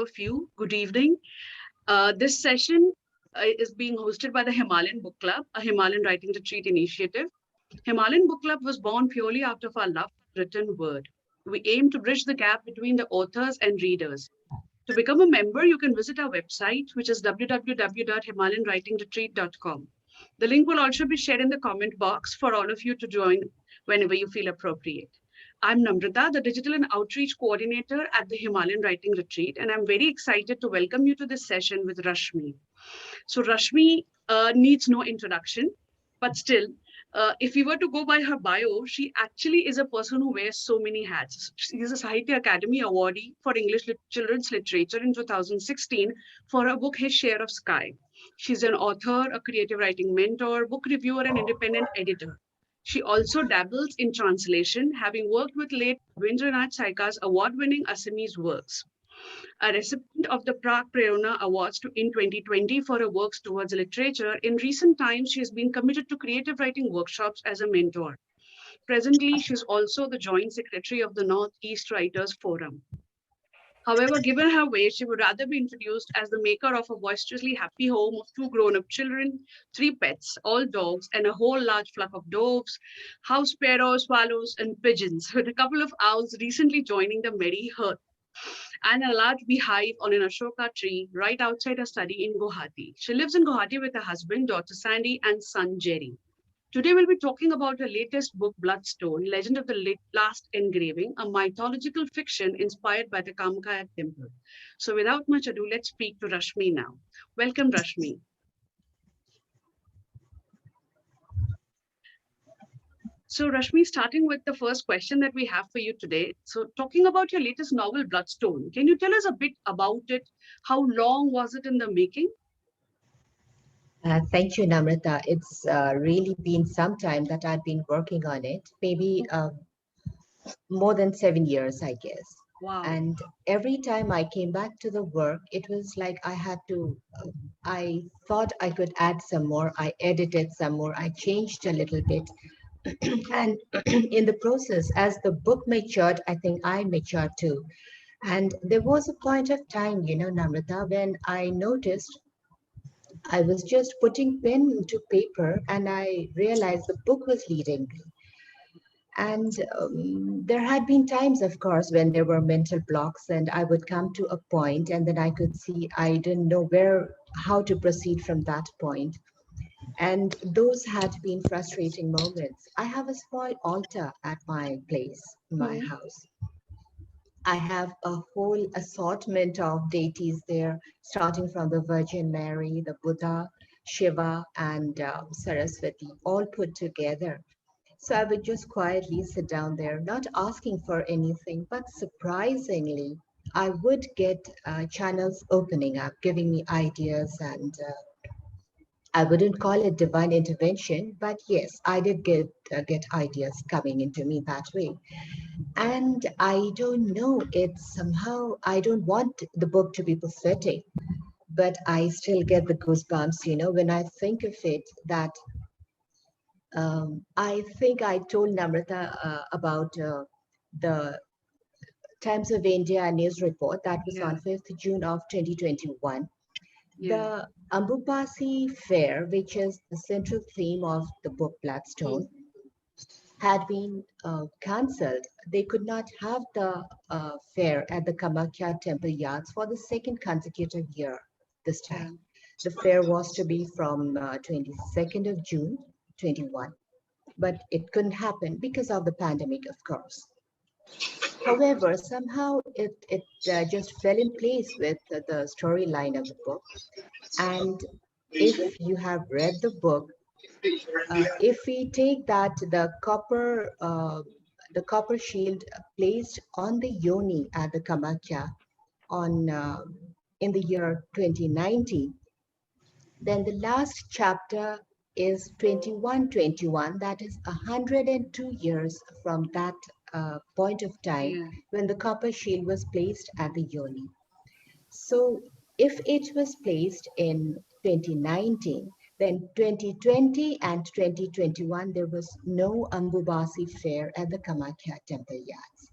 of you. Good evening. This session is being hosted by the Himalayan Book Club, a Himalayan Writing Retreat Initiative. Himalayan Book Club was born purely out of our love for written word. We aim to bridge the gap between the authors and readers. To become a member, you can visit our website, which is www.himalayanwritingretreat.com. The link will also be shared in the comment box for all of you to join whenever you feel appropriate. I'm Namrata, the Digital and Outreach Coordinator at the Himalayan Writing Retreat, and I'm very excited to welcome you to this session with Rashmi. So Rashmi needs no introduction, but still, if we were to go by her bio, she actually is a person who wears so many hats. She is a Sahitya Akademi Awardee for English Children's Literature in 2016 for her book His Share of Sky. She's an author, a creative writing mentor, book reviewer, and independent editor. She also dabbles in translation, having worked with late Bhabendra Nath Saikia's award-winning Assamese works. A recipient of the PRAG PRERONA Awards in 2020 for her works towards literature, in recent times she has been committed to creative writing workshops as a mentor. Presently, she is also the Joint Secretary of the Northeast Writers Forum. However, given her weight, she would rather be introduced as the maker of a boisterously happy home of 2 grown-up children, 3 pets, all dogs, and a whole large flock of doves, house sparrows, swallows, and pigeons, with a couple of owls recently joining the merry herd, and a large beehive on an Ashoka tree right outside her study in Guwahati. She lives in Guwahati with her husband, daughter Sandy, and son Jerry. Today, we'll be talking about her latest book, Bloodstone Legend of the Last Engraving, a mythological fiction inspired by the Kamakaya temple. So, without much ado, let's speak to Rashmi now. Welcome, Rashmi. So, Rashmi, starting with the first question that we have for you today. So, talking about your latest novel, Bloodstone, can you tell us a bit about it? How long was it in the making? Thank you, Namrata. It's really been some time that I've been working on it, maybe more than 7 years, I guess. Wow. And every time I came back to the work, it was like I thought I could add some more. I edited some more. I changed a little bit. And in the process, as the book matured, I think I matured too. And there was a point of time, Namrata, when I noticed I was just putting pen to paper and I realized the book was leading me. And there had been times, of course, when there were mental blocks and I would come to a point and then I could see I didn't know how to proceed from that point. And those had been frustrating moments. I have a small altar at my place, my house. I have a whole assortment of deities there, starting from the Virgin Mary, the Buddha, Shiva, and Saraswati, all put together. So I would just quietly sit down there, not asking for anything, but surprisingly, I would get channels opening up, giving me ideas, and I wouldn't call it divine intervention, but yes, I did get ideas coming into me that way. And I don't know, it's somehow, I don't want the book to be pathetic, but I still get the goosebumps, when I think of it, that I think I told Namrata about the Times of India news report that was on 5th June of 2021. The Ambubasi Fair, which is the central theme of the book Bloodstone, had been cancelled. They could not have the fair at the Kamakya temple yards for the second consecutive year this time. The fair was to be from 22nd of June 21, but it couldn't happen because of the pandemic, of course. However, somehow it just fell in place with the storyline of the book. And if you have read the book, if we take that the copper shield placed on the Yoni at the Kamakya on in the year 2019, then the last chapter is 2121. That is 102 years from that point of time when the copper shield was placed at the Yoni. So if it was placed in 2019, then 2020 and 2021, there was no Ambubasi fair at the Kamakya temple yards.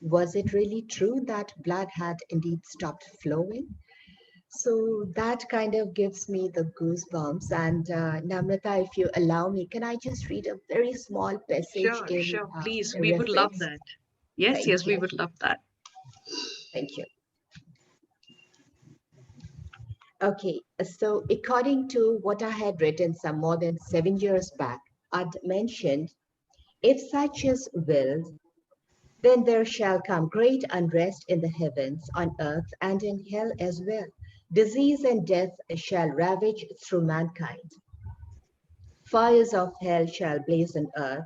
Was it really true that blood had indeed stopped flowing? So that kind of gives me the goosebumps. And Namrata, if you allow me, can I just read a very small passage Sure, in sure. Please, we would love reference? that. Yes, Thank yes, we you. would love that. Thank you. Okay, so according to what I had written some more than 7 years back, I'd mentioned, if such is willed, then there shall come great unrest in the heavens, on earth, and in hell as well. Disease and death shall ravage through mankind. Fires of hell shall blaze on earth.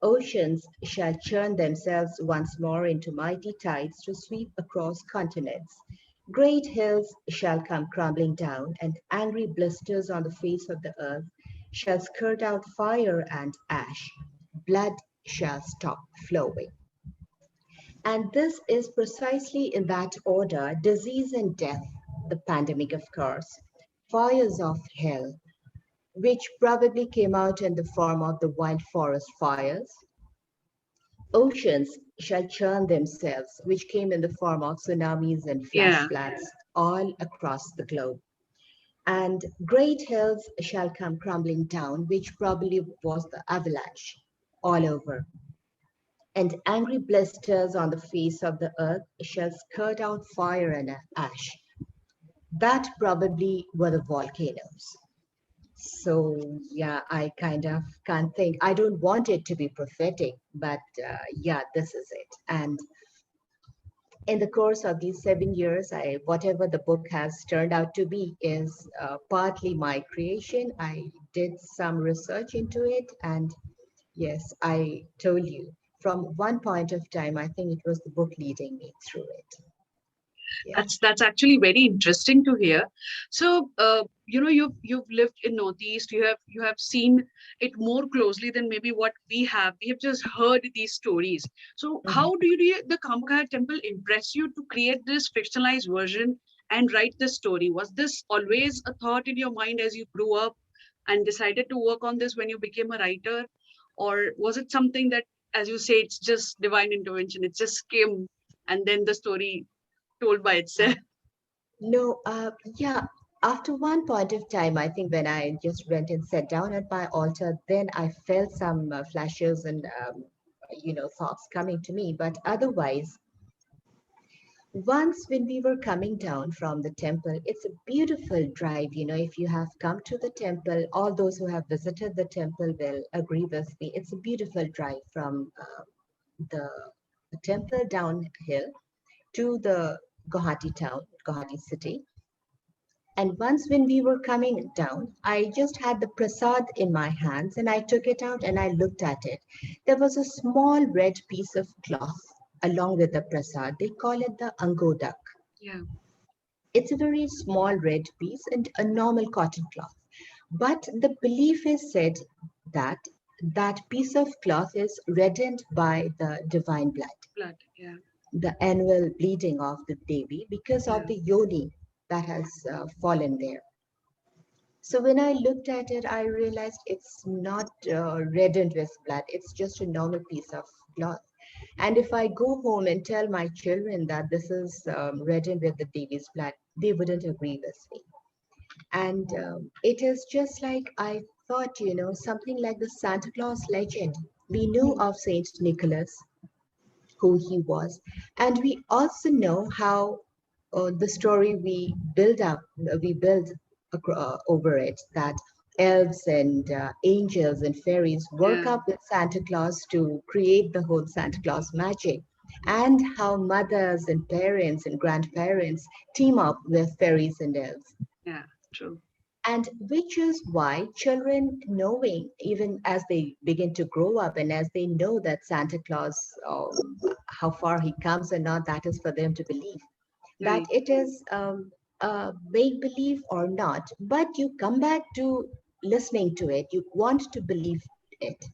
Oceans shall churn themselves once more into mighty tides to sweep across continents. Great hills shall come crumbling down, and angry blisters on the face of the earth shall skirt out fire and ash. Blood shall stop flowing. And this is precisely in that order: disease and death, the pandemic, of course, fires of hell, which probably came out in the form of the wild forest fires. Oceans shall churn themselves, which came in the form of tsunamis and flash Yeah, floods all across the globe. And great hills shall come crumbling down, which probably was the avalanche all over. And angry blisters on the face of the earth shall skirt out fire and ash. That probably were the volcanoes. So, yeah, I kind of can't think. I don't want it to be prophetic, but yeah, this is it. And in the course of these 7 years, whatever the book has turned out to be is partly my creation. I did some research into it, and yes, I told you from one point of time, I think it was the book leading me through it. Yeah. that's actually very interesting to hear. So, you've lived in Northeast. You have seen it more closely than maybe what we have. We have just heard these stories. So, Mhm. how do the Kamakaya temple impress you to create this fictionalized version and write this story? Was this always a thought in your mind as you grew up and decided to work on this when you became a writer, or was it something that, as you say, it's just divine intervention? It just came, and then the story told by Uh, itself. no, yeah. After one point of time, I think when I just went and sat down at my altar, then I felt some flashes and thoughts coming to me. But otherwise, once when we were coming down from the temple, it's a beautiful drive. If you have come to the temple, all those who have visited the temple will agree with me. It's a beautiful drive from the, the temple downhill to the Guwahati town, Guwahati city. And once when we were coming down, I just had the prasad in my hands and I took it out and I looked at it. There was a small red piece of cloth along with the prasad. They call it the angodak. Yeah, It's a very small red piece and a normal cotton cloth. But the belief is said that that piece of cloth is reddened by the divine blood, blood. Yeah, the annual bleeding of the Devi, because of yeah, the Yoni that has fallen there. So when I looked at it, I realized it's not reddened with blood. It's just a normal piece of cloth. And if I go home and tell my children that this is reddened with the Devi's blood, they wouldn't agree with me. And it is just like I thought, something like the Santa Claus legend. We knew mm, of Saint Nicholas, who he was, and we also know how the story we build over it, that elves and angels and fairies work yeah, up with Santa Claus to create the whole Santa Claus magic, and how mothers and parents and grandparents team up with fairies and elves. yeah. True. And which is why children, knowing even as they begin to grow up and as they know that Santa Claus, how far he comes or not, that is for them to believe. That Right. it is make believe or not, but you come back to listening to it, you want to believe it.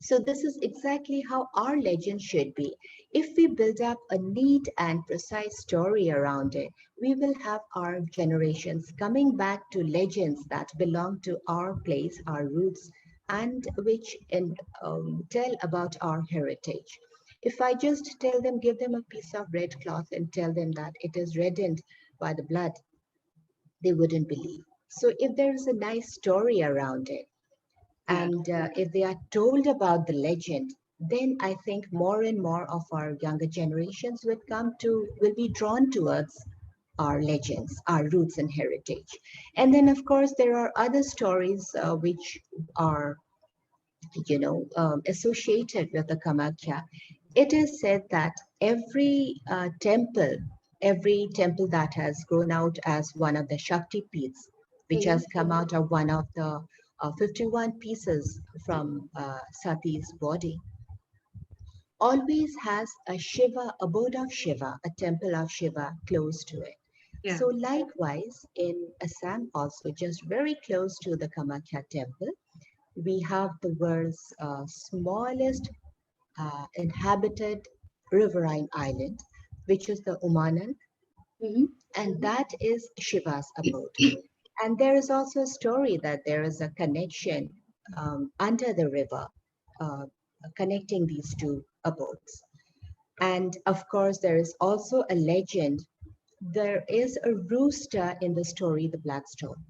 So this is exactly how our legend should be. If we build up a neat and precise story around it, we will have our generations coming back to legends that belong to our place, our roots, and which tell about our heritage. If I just tell them, give them a piece of red cloth and tell them that it is reddened by the blood, they wouldn't believe. So if there is a nice story around it, Yeah. and if they are told about the legend, then I think more and more of our younger generations will be drawn towards our legends, our roots and heritage. And then, of course, there are other stories which are, associated with the Kamakya. It is said that every temple that has grown out as one of the Shakti Peeths, which Mhm. has come out of one of the 51 pieces from Sati's body, always has a Shiva, abode of Shiva, a temple of Shiva close to it. Yeah. So likewise, in Assam also, just very close to the Kamakya temple, we have the world's smallest inhabited riverine island, which is the Umanan, Mhm. and that is Shiva's abode. And there is also a story that there is a connection under the river uh, connecting these two abodes. And of course, there is also a legend. There is a rooster in the story, The Bloodstone.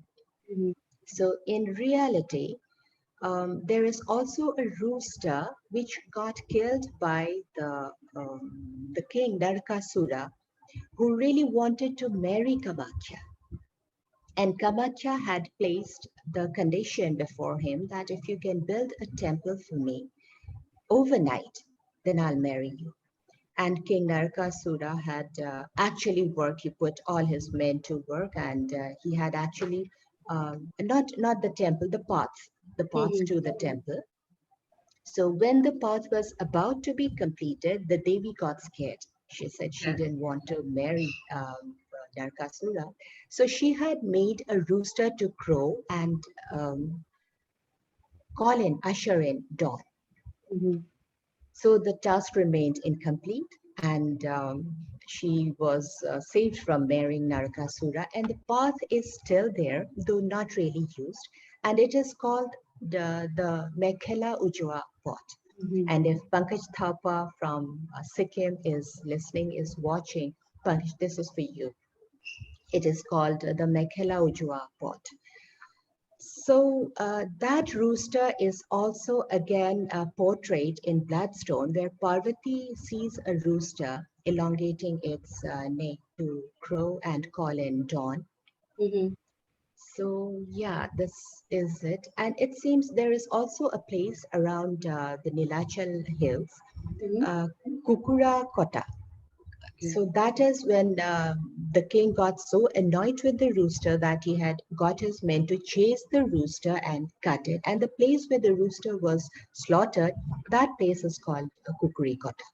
Mhm. So in reality, there is also a rooster which got killed by the king Narakasura, who really wanted to marry Kamakya. And Kamakya had placed the condition before him that if you can build a temple for me overnight, then I'll marry you. And King Narakasura had actually worked. He put all his men to work, and he had actually not the temple, the path Mhm. to the temple. So when the path was about to be completed, the Devi got scared. She said she Yeah. didn't want to marry Narakasura. So she had made a rooster to crow and usher in dawn. Mhm. So the task remained incomplete, and she was saved from marrying Narakasura. And the path is still there, though not really used, and it is called the Mekhela Ujwa pot. Mhm. And if Pankaj Thapa from Sikkim is listening, is watching, Pankaj, this is for you. It is called the Mekhela Ujwa pot. So that rooster is also again portrayed in Bloodstone, where Parvati sees a rooster elongating its neck to crow and call in dawn. Mhm. So yeah, this is it. And it seems there is also a place around the Nilachal Hills, Mhm. uh, Kukura Kota. Okay. So that is when the king got so annoyed with the rooster that he had got his men to chase the rooster and cut it. And the place where the rooster was slaughtered, that place is called Kukurikota.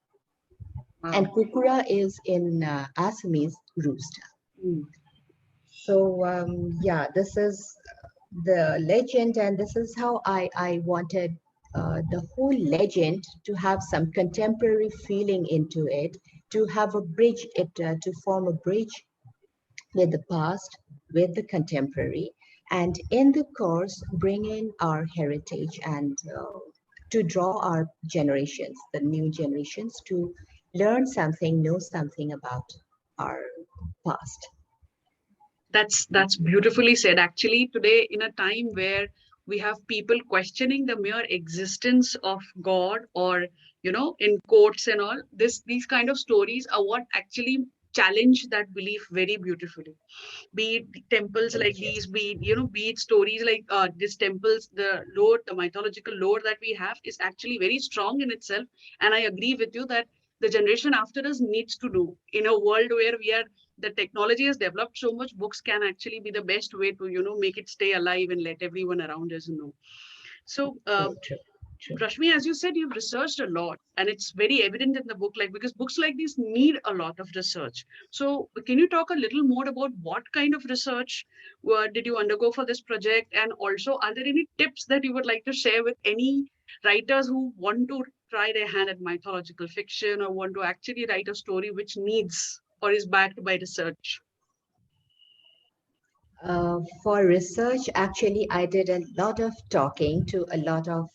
And Wow. Kukura is in Assamese rooster. Mm. So yeah, this is the legend, and this is how I wanted the whole legend to have some contemporary feeling into it, to have a bridge, to form a bridge with the past, with the contemporary, and in the course bring in our heritage and to draw our generations, the new generations, to learn something, know something about our past. That's beautifully said. Actually, today in a time where we have people questioning the mere existence of God, or in courts and all, these kind of stories are what actually challenge that belief very beautifully. Be it temples like these, be it stories like these temples, the mythological lore that we have is actually very strong in itself. And I agree with you that the generation after us needs to do, in a world where the technology has developed so much, books can actually be the best way to make it stay alive and let everyone around us know. So True, true, true. Rashmi, as you said, you've researched a lot, and it's very evident in the book, like because books like these need a lot of research. So, can you talk a little more about what kind of research did you undergo for this project, and also are there any tips that you would like to share with any writers who want to try their hand at mythological fiction or want to actually write a story which needs or is backed by research? For research, actually, I did a lot of talking to a lot of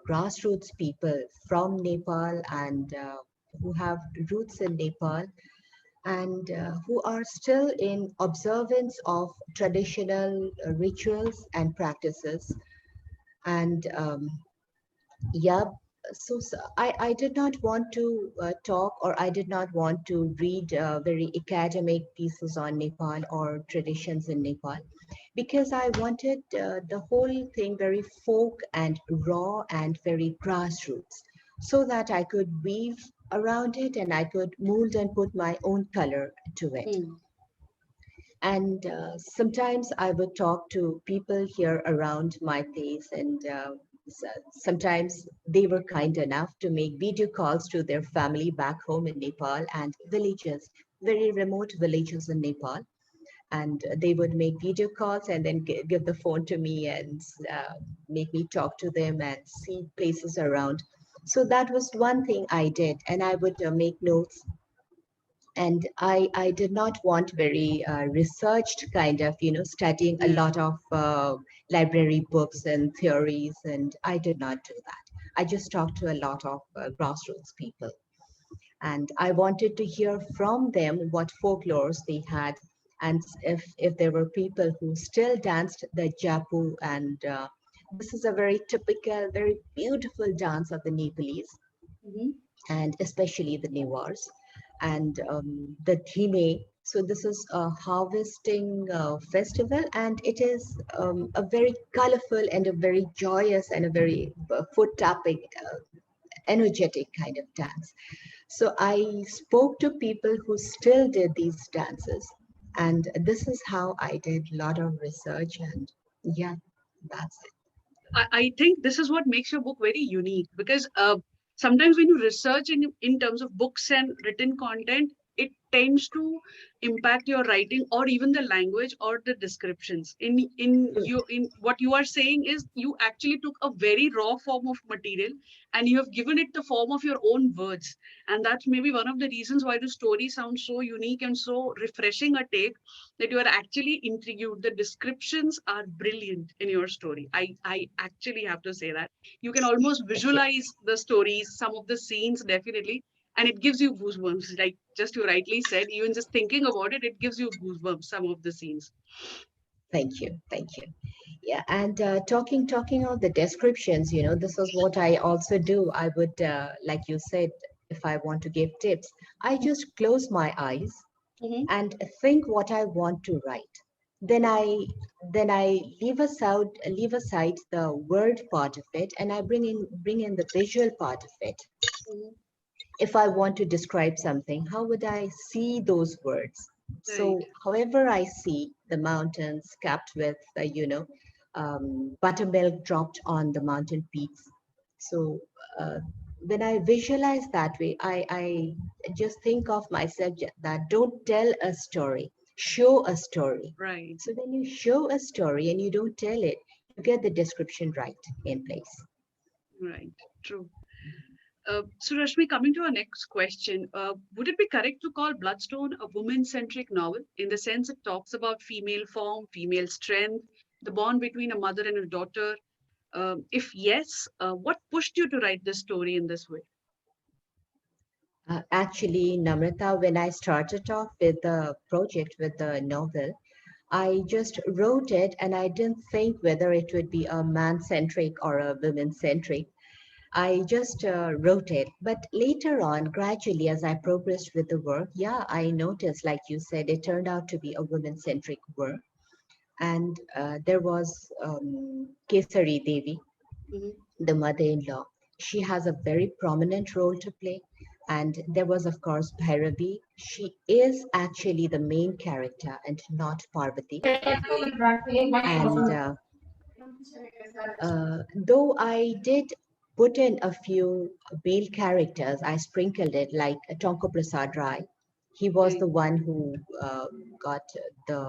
grassroots people from Nepal and who have roots in Nepal and who are still in observance of traditional rituals and practices. And yeah, so I did not want to talk, or I did not want to read very academic pieces on Nepal or traditions in Nepal, because I wanted the whole thing very folk and raw and very grassroots, so that I could weave around it and I could mold and put my own color to it. Mm. And sometimes I would talk to people here around my place, and sometimes they were kind enough to make video calls to their family back home in Nepal and villages, very remote villages in Nepal. And they would make video calls and then give the phone to me and make me talk to them and see places around. So that was one thing I did, and I would make notes. And I did not want very researched kind of, studying a Yeah. lot of library books and theories, and I did not do that. I just talked to a lot of grassroots people, and I wanted to hear from them what folklores they had, and if there were people who still danced the japu, and this is a very typical, very beautiful dance of the Nepalese, Hmm. and especially the Newars, and the Dhime. So this is a harvesting festival, and it is a very colorful and a very joyous and a very foot tapping, energetic kind of dance. So I spoke to people who still did these dances, and this is how I did a lot of research, and yeah, that's it. I think this is what makes your book very unique, because sometimes when you research in terms of books and written content, it tends to impact your writing or even the language or the descriptions. In what you are saying is you actually took a very raw form of material and you have given it the form of your own words. And that's maybe one of the reasons why the story sounds so unique and so refreshing a take, that you are actually intrigued. The descriptions are brilliant in your story. I actually have to say that. You can almost Thank you. visualize the stories, some of the scenes definitely, and it gives you goosebumps. Like just you rightly said, even just thinking about it, it gives you goosebumps, some of the scenes. Thank you. Thank you. Yeah, and talking of the descriptions, this is what I also do. I would, like you said, if I want to give tips, I just close my eyes Mm-hmm. and think what I want to write. Then I leave aside the word part of it, and I bring in the visual part of it. Mm-hmm. If I want to describe something, how would I see those words? Right. So, however, I see the mountains capped with, buttermilk dropped on the mountain peaks. So, uh, when I visualize that way, I just think of myself that don't tell a story, show a story. Right. So, when you show a story and you don't tell it, you get the description right in place. Right. True. So, Rashmi, coming to our next question, would it be correct to call Bloodstone a woman centric novel in the sense it talks about female form, female strength, the bond between a mother and a daughter? If yes, what pushed you to write this story in this way? Actually, Namrata, when I started off with the project, with the novel, I just wrote it and I didn't think whether it would be a man centric or a women centric. I just wrote it. But later on, gradually, as I progressed with the work, yeah, I noticed, like you said, it turned out to be a women centric work. And there was Kesari Devi, Mhm. the mother-in-law. She has a very prominent role to play. And there was, of course, Bhairavi. She is actually the main character and not Parvati. And though I did put in a few male characters, I sprinkled it like Tonko Prasad Rai. He was Right. the one who got the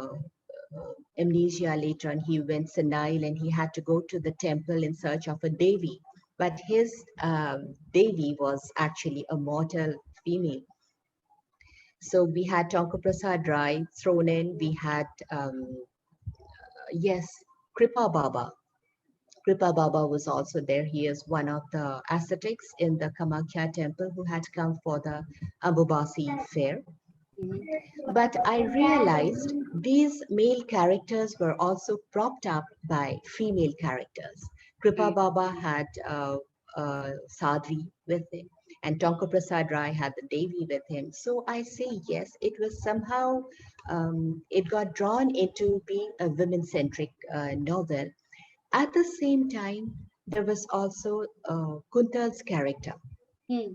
amnesia later on. He went senile and he had to go to the temple in search of a Devi. But his Devi was actually a mortal female. So we had Tonko Prasad Rai thrown in. We had, yes, Kripa Baba. Kripa Baba was also there. He is one of the ascetics in the Kamakhya temple who had come for the Ambubasi fair. Mhm. But I realized these male characters were also propped up by female characters. Kripa Right. Baba had Sadhvi with him, and Tonka Prasad Rai had the Devi with him. So I say yes, it was somehow, it got drawn into being a women-centric novel. At the same time, there was also Kuntal's character. Hmm.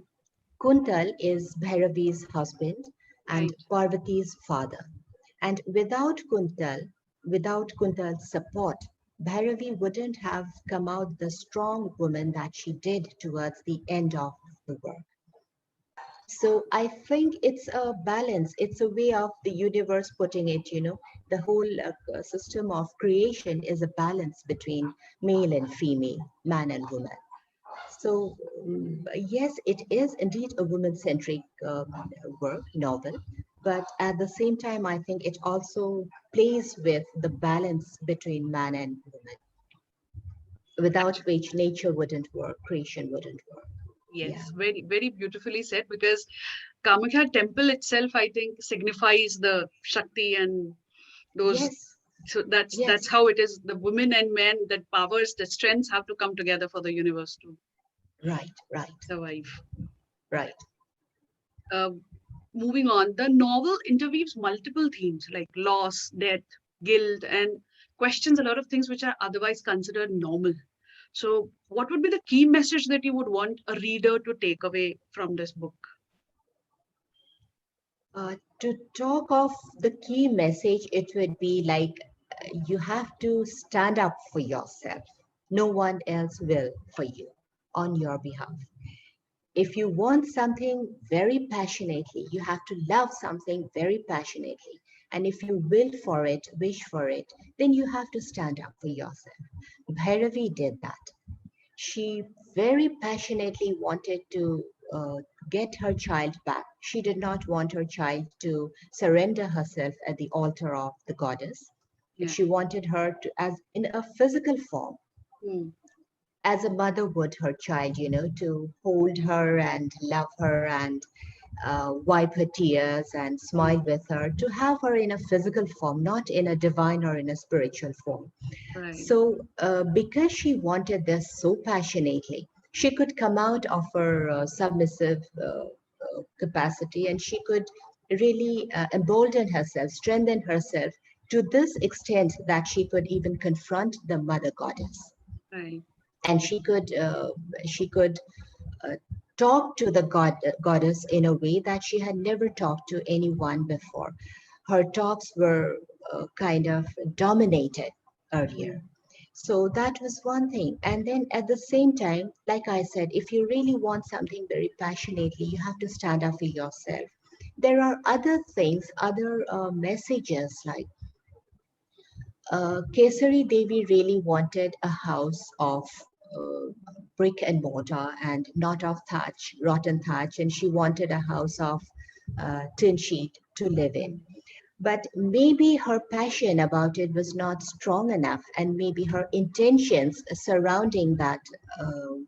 Kuntal is Bhairavi's husband and Right. Parvati's father. And without Kuntal's support, Bhairavi wouldn't have come out the strong woman that she did towards the end of the work. So I think it's a balance. It's a way of the universe putting it, the whole system of creation is a balance between male and female, man and woman. So, yes, it is indeed a woman centric novel, but at the same time, I think it also plays with the balance between man and woman, without Actually, which nature wouldn't work, creation wouldn't work. Yeah. yes, very, very beautifully said. Because Kamakhya temple itself, I think, signifies the Shakti and those. Yes, So that's yes, how it is. The women and men, that powers, the strengths have to come together for the universe to right, right, survive. right. Uh, Moving on, the novel interweaves multiple themes like loss, death, guilt, and questions a lot of things which are otherwise considered normal. So, what would be the key message that you would want a reader to take away from this book? To talk of the key message, it would be like you have to stand up for yourself. No one else will for you on your behalf. If you want something very passionately, you have to love something very passionately. And if you will for it, wish for it, then you have to stand up for yourself. Bhairavi did that. She very passionately wanted to get her child back. She did not want her child to surrender herself at the altar of the goddess. Yeah. She wanted her to, as in a physical form, Hmm. as a mother would her child, to hold her and love her and wipe her tears and Hmm. smile with her, to have her in a physical form, not in a divine or in a spiritual form. Right. So, because she wanted this so passionately, she could come out of her submissive capacity and she could really embolden herself, strengthen herself to this extent that she could even confront the mother goddess. Right. And she could uh, talk to the goddess in a way that she had never talked to anyone before. Her talks were kind of dominated Hmm. earlier. So that was one thing. And then at the same time, like I said, if you really want something very passionately, you have to stand up for yourself. There are other things, other messages like Kesari Devi really wanted a house of brick and mortar and not of thatch, rotten thatch, and she wanted a house of tin sheet to live in. But maybe her passion about it was not strong enough, and maybe her intentions surrounding that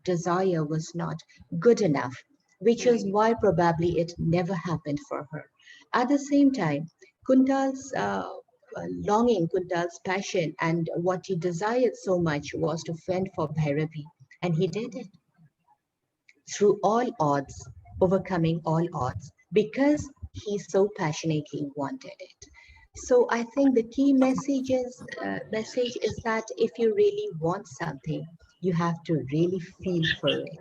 desire was not good enough, which is Right. why probably it never happened for her. At the same time, Kuntal's longing, Kuntal's passion, and what he desired so much was to fend for Bhairavi, and he did it through all odds, overcoming all odds, because he so passionately wanted it. So I think the key message is that if you really want something, you have to really feel for it.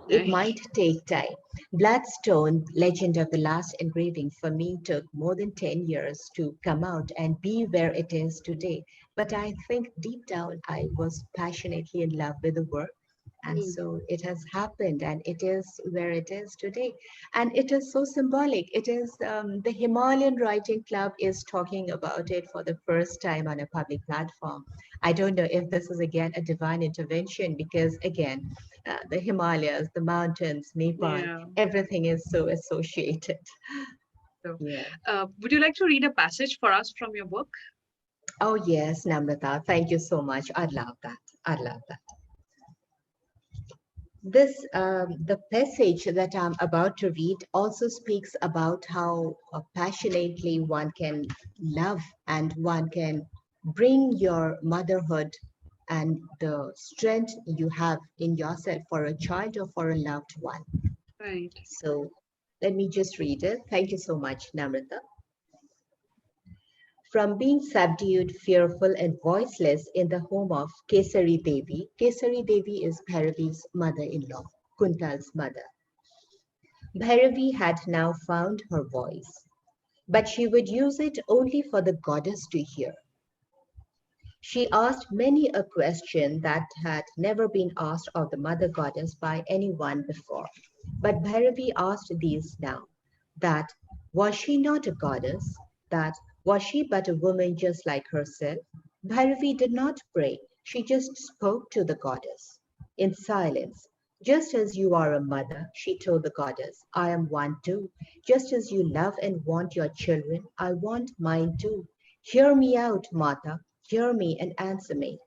It Right. might take time. Bloodstone, Legend of the Last Engraving, for me took more than 10 years to come out and be where it is today. But I think deep down, I was passionately in love with the work, and Hmm. so it has happened and it is where it is today. And it is so symbolic. It is the Himalayan Writing Club is talking about it for the first time on a public platform. I don't know if this is again a divine intervention because, again, the Himalayas, the mountains, Nepal, Yeah. everything is so associated. So, Yeah. would you like to read a passage for us from your book? Oh, yes, Namrata. Thank you so much. I'd love that. I'd love that. The passage that I'm about to read also speaks about how passionately one can love and one can bring your motherhood and the strength you have in yourself for a child or for a loved one. Right. So let me just read it. Thank you so much, Namrata. From being subdued, fearful, and voiceless in the home of Kesari Devi is Bhairavi's mother-in-law, Kuntal's mother. Bhairavi had now found her voice, but she would use it only for the goddess to hear. She asked many a question that had never been asked of the mother goddess by anyone before. But Bhairavi asked these now, that was she not a goddess? That was she but a woman just like herself? Bhairavi did not pray, she just spoke to the goddess in silence. Just as you are a mother, she told the goddess, I am one too. Just as you love and want your children, I want mine too. Hear me out, Mata. Hear me and answer me.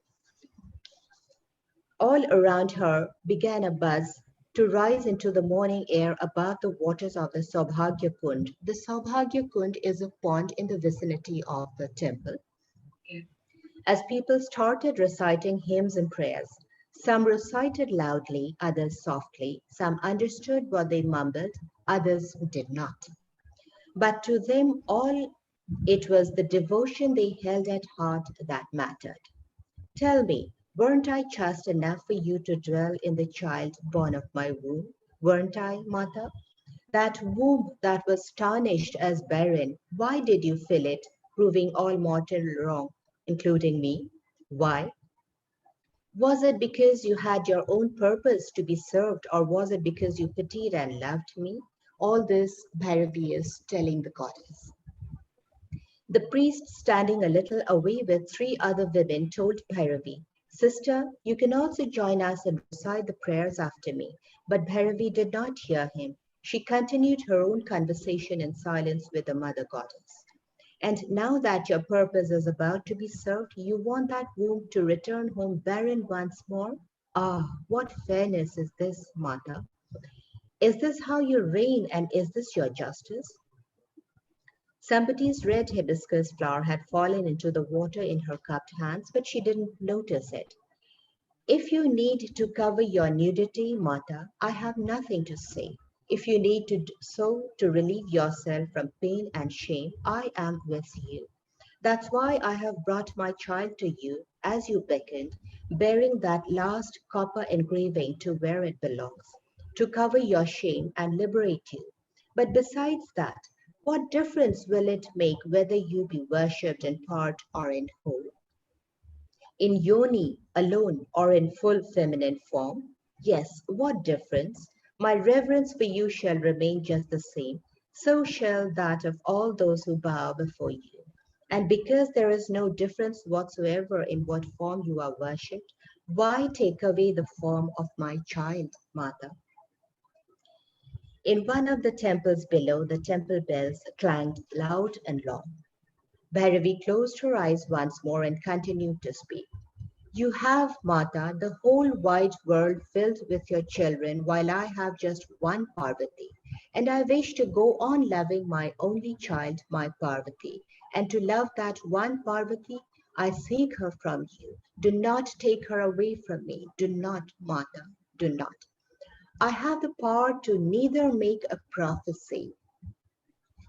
All around her began a buzz to rise into the morning air above the waters of the Saubhagya Kund. The Saubhagya Kund is a pond in the vicinity of the temple. Okay. As people started reciting hymns and prayers, some recited loudly, others softly, some understood what they mumbled, others did not. But to them all, it was the devotion they held at heart that mattered. Tell me, weren't I chaste enough for you to dwell in the child born of my womb? Weren't I, Mata? That womb that was tarnished as barren, why did you fill it, proving all mortal wrong, including me? Why? Was it because you had your own purpose to be served, or was it because you pitied and loved me? All this Bhairavi is telling the goddess. The priest, standing a little away with three other women, told Bhairavi, Sister, you can also join us and recite the prayers after me. But Bhairavi did not hear him. She continued her own conversation in silence with the mother goddess. And now that your purpose is about to be served, you want that womb to return home barren once more? Ah, what fairness is this, Mata? Is this how you reign and is this your justice? Somebody's red hibiscus flower had fallen into the water in her cupped hands, but she didn't notice it. If you need to cover your nudity, Mata, I have nothing to say. If you need to do so to relieve yourself from pain and shame, I am with you. That's why I have brought my child to you as you beckoned, bearing that last copper engraving to where it belongs, to cover your shame and liberate you. But besides that, what difference will it make whether you be worshipped in part or in whole? In Yoni alone or in full feminine form? Yes, what difference? My reverence for you shall remain just the same. So shall that of all those who bow before you. And because there is no difference whatsoever in what form you are worshipped, why take away the form of my child, Mata? In one of the temples below, the temple bells clanged loud and long. Bhairavi closed her eyes once more and continued to speak. You have, Mata, the whole wide world filled with your children, while I have just one Parvati. And I wish to go on loving my only child, my Parvati. And to love that one Parvati, I seek her from you. Do not take her away from me. Do not, Mata, do not. I have the power to neither make a prophecy.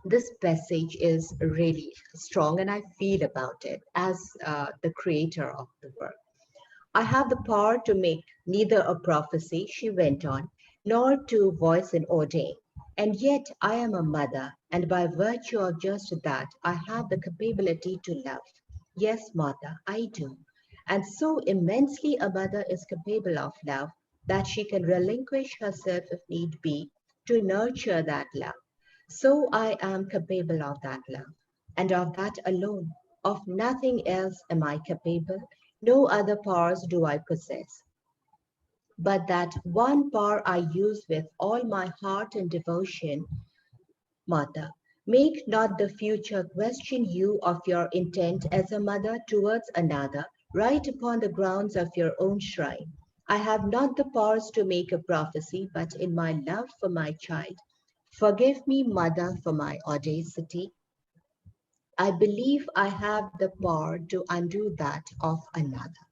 This passage is really strong, and I feel about it as the creator of the work. I have the power to make neither a prophecy, she went on, nor to voice an ordain. And yet I am a mother, and by virtue of just that, I have the capability to love. Yes, Mata, I do. And so immensely a mother is capable of love that she can relinquish herself if need be to nurture that love. So I am capable of that love, and of that alone. Of nothing else am I capable, no other powers do I possess. But that one power I use with all my heart and devotion, Mata. Make not the future question you of your intent as a mother towards another, right upon the grounds of your own shrine. I have not the powers to make a prophecy, but in my love for my child, forgive me, mother, for my audacity. I believe I have the power to undo that of another.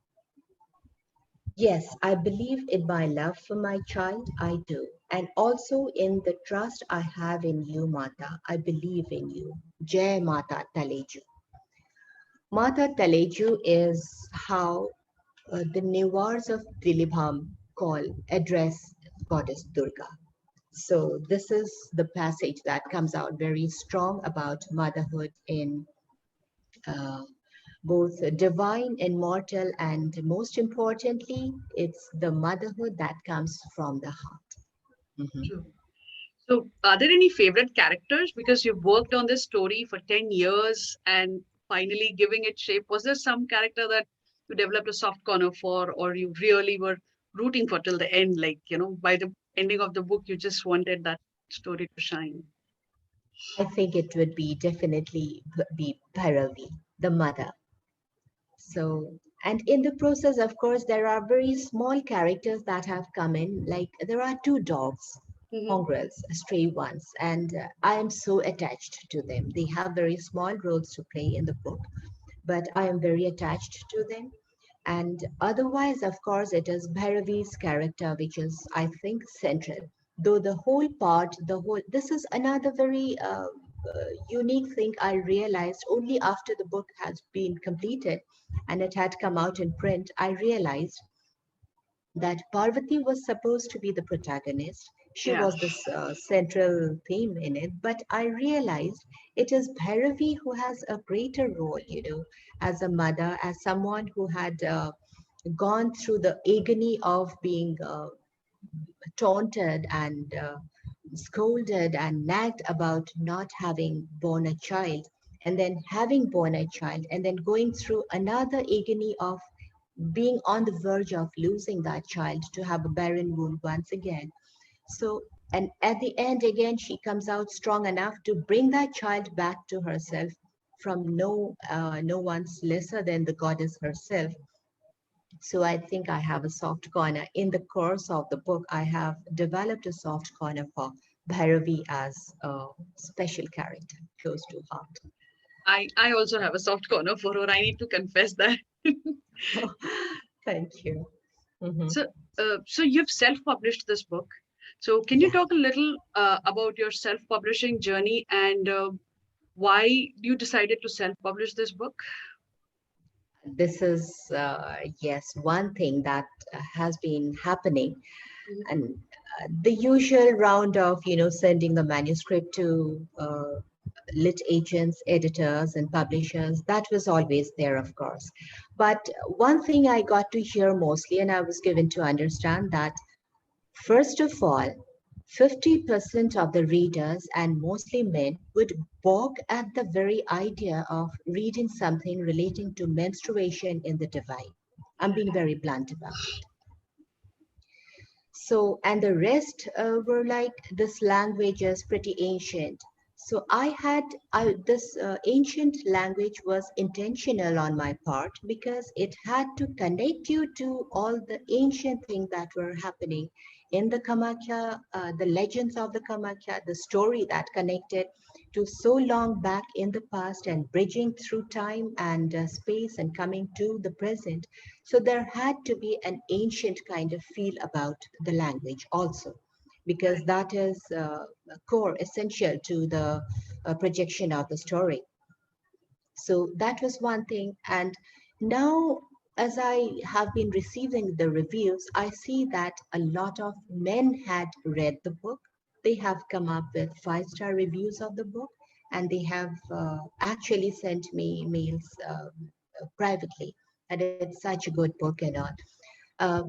Yes, I believe in my love for my child, I do. And also in the trust I have in you, Mata. I believe in you. Jai Mata Taleju. Mata Taleju is how the Newars of Dilibham address Goddess Durga. So this is the passage that comes out very strong about motherhood in uh, both divine and mortal, and most importantly, it's the motherhood that comes from the heart. Mhm. True. So, are there any favorite characters? Because you've worked on this story for 10 years and finally giving it shape. Was there some character that you developed a soft corner for, or you really were rooting for till the end? Like, by the ending of the book, you just wanted that story to shine. I think it would be definitely be Bhairavi, the mother. So, and in the process, of course, there are very small characters that have come in. Like there are two dogs, Hmm. mongrels, stray ones, and I am so attached to them. They have very small roles to play in the book, but I am very attached to them. And otherwise, of course, it is Bhairavi's character, which is, I think, central. Though this is another very unique thing I realized only after the book has been completed and it had come out in print. I realized that Parvati was supposed to be the protagonist. She Yeah. was the central theme in it, but I realized it is Bhairavi who has a greater role, as a mother, as someone who had gone through the agony of being taunted and scolded and nagged about not having born a child, and then having born a child, and then going through another agony of being on the verge of losing that child to have a barren womb once again. So, and at the end, again, she comes out strong enough to bring that child back to herself from no one's lesser than the goddess herself. So I think I have a soft corner. In the course of the book, I have developed a soft corner for Bhairavi as a special character, close to heart. I also have a soft corner for her. I need to confess that. Thank you. Mhm. So you've self-published this book. So can you Yeah. talk a little about your self-publishing journey and why you decided to self-publish this book? This is, yes, one thing that has been happening. Mhm. And the usual round of, sending the manuscript to lit agents, editors, and publishers, that was always there, of course. But one thing I got to hear mostly, and I was given to understand that, first of all, 50% of the readers, and mostly men, would balk at the very idea of reading something relating to menstruation in the divine. I'm being very blunt about it. So, and the rest were like, this language is pretty ancient. So this ancient language was intentional on my part because it had to connect you to all the ancient things that were happening in the Kamakya, the legends of the Kamakya, the story that connected to so long back in the past and bridging through time and space and coming to the present. So there had to be an ancient kind of feel about the language also, because Correct. that is core, essential to the projection of the story. So that was one thing. And now, as I have been receiving the reviews, I see that a lot of men had read the book. They have come up with 5-star reviews of the book, and they have actually sent me mails privately. And it's such a good book and all. Uh,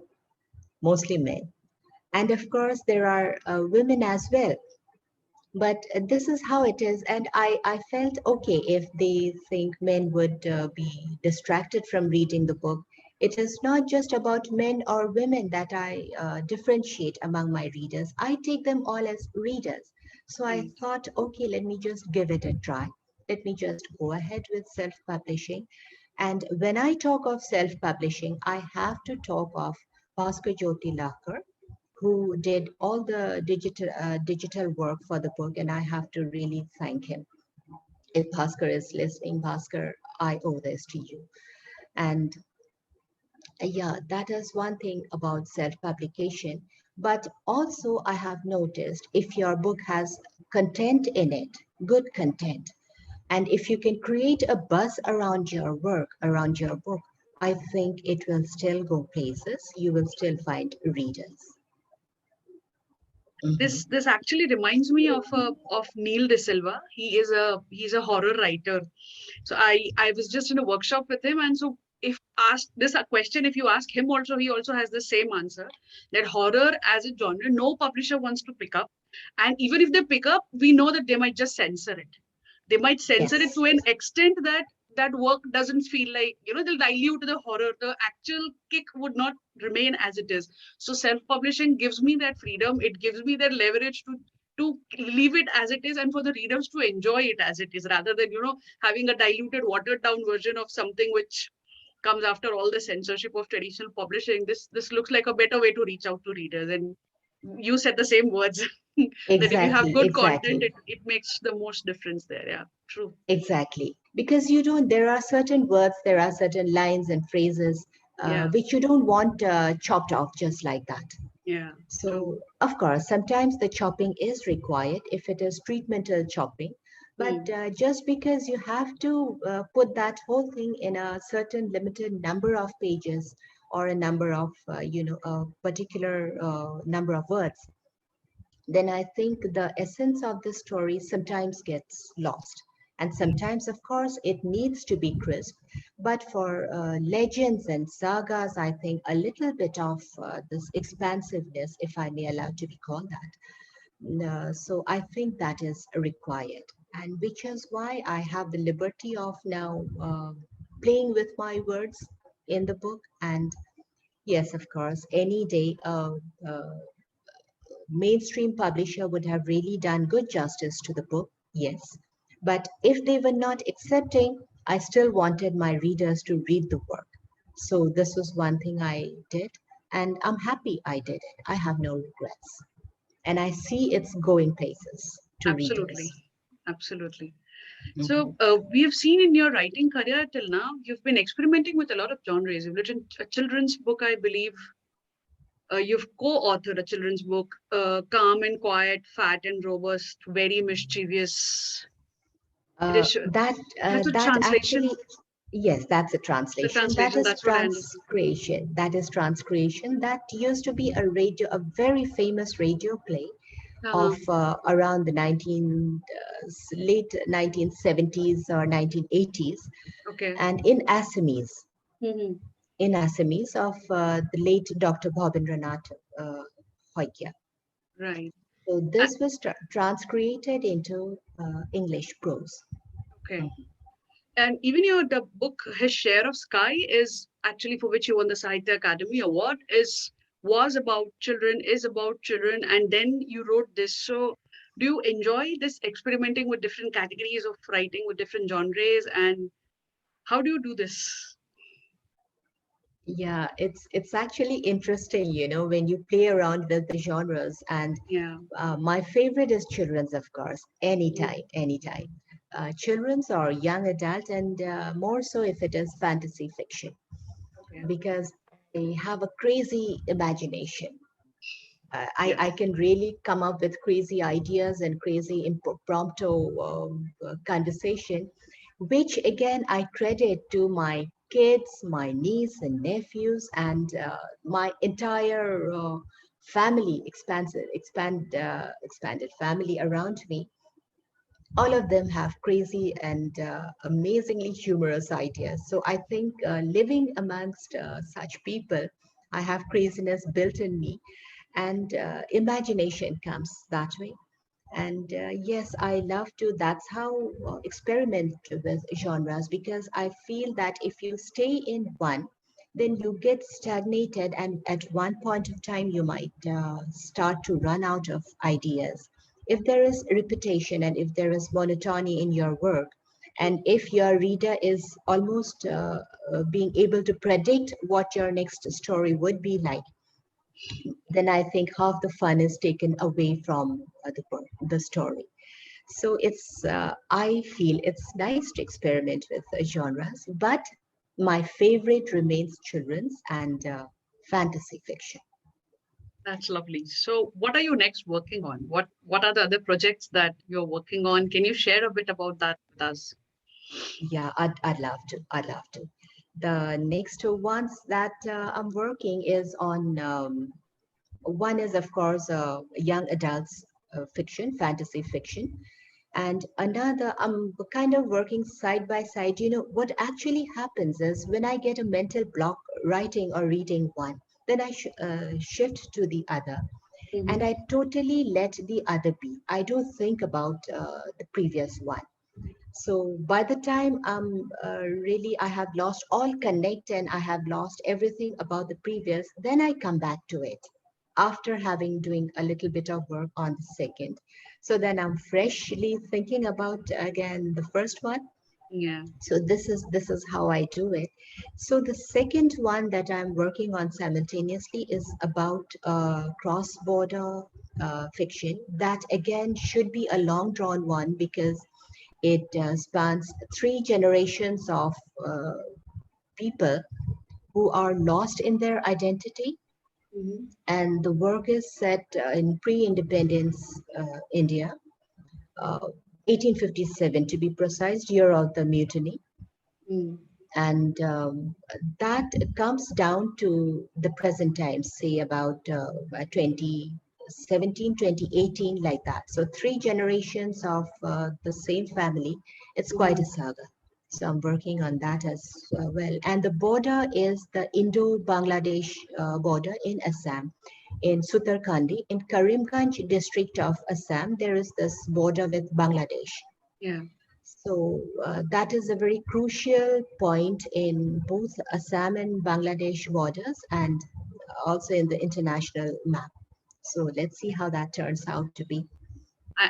Mostly men. And of course, there are women as well, but this is how it is. And I felt okay if they think men would be distracted from reading the book. It is not just about men or women that I differentiate among my readers. I take them all as readers. So I Right. thought, okay, let me just give it a try. Let me just go ahead with self-publishing. And when I talk of self-publishing, I have to talk of Bhaskar Jyoti Lakar, who did all the digital work for the book, and I have to really thank him. If Bhaskar is listening, Bhaskar, I owe this to you. And yeah, that is one thing about self-publication. But also, I have noticed if your book has content in it, good content, and if you can create a buzz around your work, around your book, I think it will still go places. You will still find readers. This actually reminds me of Neil De Silva. He's a horror writer. So I was just in a workshop with him, and so if asked this a question, if you ask him also, he also has the same answer, that horror as a genre, no publisher wants to pick up, and even if they pick up, we know that they might just censor it. They might censor it Yes, to an extent that that work doesn't feel like, they'll dilute the horror. The actual kick would not remain as it is. So self-publishing gives me that freedom. It gives me that leverage to leave it as it is, and for the readers to enjoy it as it is, rather than having a diluted, watered down version of something which comes after all the censorship of traditional publishing. This looks like a better way to reach out to readers. And you said the same words. That if you have exactly, good content, exactly. it makes the most difference there. Yeah, true. Exactly. Because you don't, there are certain words, there are certain lines and phrases Yeah, which you don't want chopped off just like that. yeah, true. So, of course, sometimes the chopping is required if it is treatmental chopping. But Hmm. just because you have to put that whole thing in a certain limited number of pages or a number of, a particular number of words, then I think the essence of the story sometimes gets lost. And sometimes, of course, it needs to be crisp. But for legends and sagas, I think a little bit of this expansiveness, if I may allow to be called that. So I think that is required. And which is why I have the liberty of now playing with my words in the book. And yes, of course, any day mainstream publisher would have really done good justice to the book, yes. But if they were not accepting, I still wanted my readers to read the work. So this was one thing I did, and I'm happy I did it. I have no regrets. And I see it's going places to readers. Absolutely. Absolutely. So Mhm. we have seen in your writing career till now, you've been experimenting with a lot of genres. You've written a children's book, I believe. You've co-authored a children's book, Calm and Quiet, Fat and Robust, Very Mischievous. It is That that's a that translation. actually, yes, that's a The translation. That translation. is That's what I understood. transcreation. That is transcreation. That used to be a very famous radio play of Uh-huh. around the late 1970s or 1980s, Okay. and in Assamese, Hmm. of the late Dr. Bhabendra Nath Saikia. Right. So Uh, this was transcreated into English prose. okay. And even the book His Share of Sky is actually, for which you won the Sahitya Akademi Award, is was about children, is about children, and then you wrote this. So do you enjoy this experimenting with different categories of writing, with different genres, and how do you do this? Yeah, it's actually interesting, when you play around with the genres. And Yeah. my favorite is children's, of course, Mm. anytime, anytime. Children's or young adult, and more so if it is fantasy fiction, Okay. because they have a crazy imagination. Yeah. I can really come up with crazy ideas and crazy impromptu conversation, which again I credit to my kids, my niece and nephews, and my entire family, expanded family around me. All of them have crazy and amazingly humorous ideas. So I think living amongst such people, I have craziness built in me, and imagination comes that way. And yes, I love to. That's how experiment with genres, because I feel that if you stay in one, then you get stagnated, and at one point of time, you might start to run out of ideas. If there is repetition and if there is monotony in your work, and if your reader is almost being able to predict what your next story would be like, then I think half the fun is taken away from the story. So I feel it's nice to experiment with genres, but my favorite remains children's and fantasy fiction. That's lovely. So what are you next working on? What are the other projects that you're working on? Can you share a bit about that with us? Yeah, I'd love to. I'd love to. The next ones that I'm working is on one is, of course, young adults fiction, fantasy fiction. And another, I'm kind of working side by side. You know, what actually happens is when I get a mental block writing or reading one, then I shift to the other. And Mm-hmm. I totally let the other be. I don't think about the previous one. So by the time I have lost all connect and I have lost everything about the previous, then I come back to it after having doing a little bit of work on the second. So then I'm freshly thinking about again the first one. Yeah. So this is how I do it. So the second one that I'm working on simultaneously is about cross-border fiction that again should be a long drawn one because it spans three generations of uh, people who are lost in their identity. Mm-hmm. And the work is set in pre-independence India, 1857 to be precise, year of the mutiny. Mm. And that comes down to the present times, say about 2017, 2018, like that. So three generations of the same family. It's quite Mm-hmm. a saga. So I'm working on that as well. And the border is the Indo-Bangladesh border in Assam, in Sutarkandi, in Karimganj district of Assam. There is this border with Bangladesh. Yeah. So that is a very crucial point in both Assam and Bangladesh borders and also in the international map. So let's see how that turns out to be.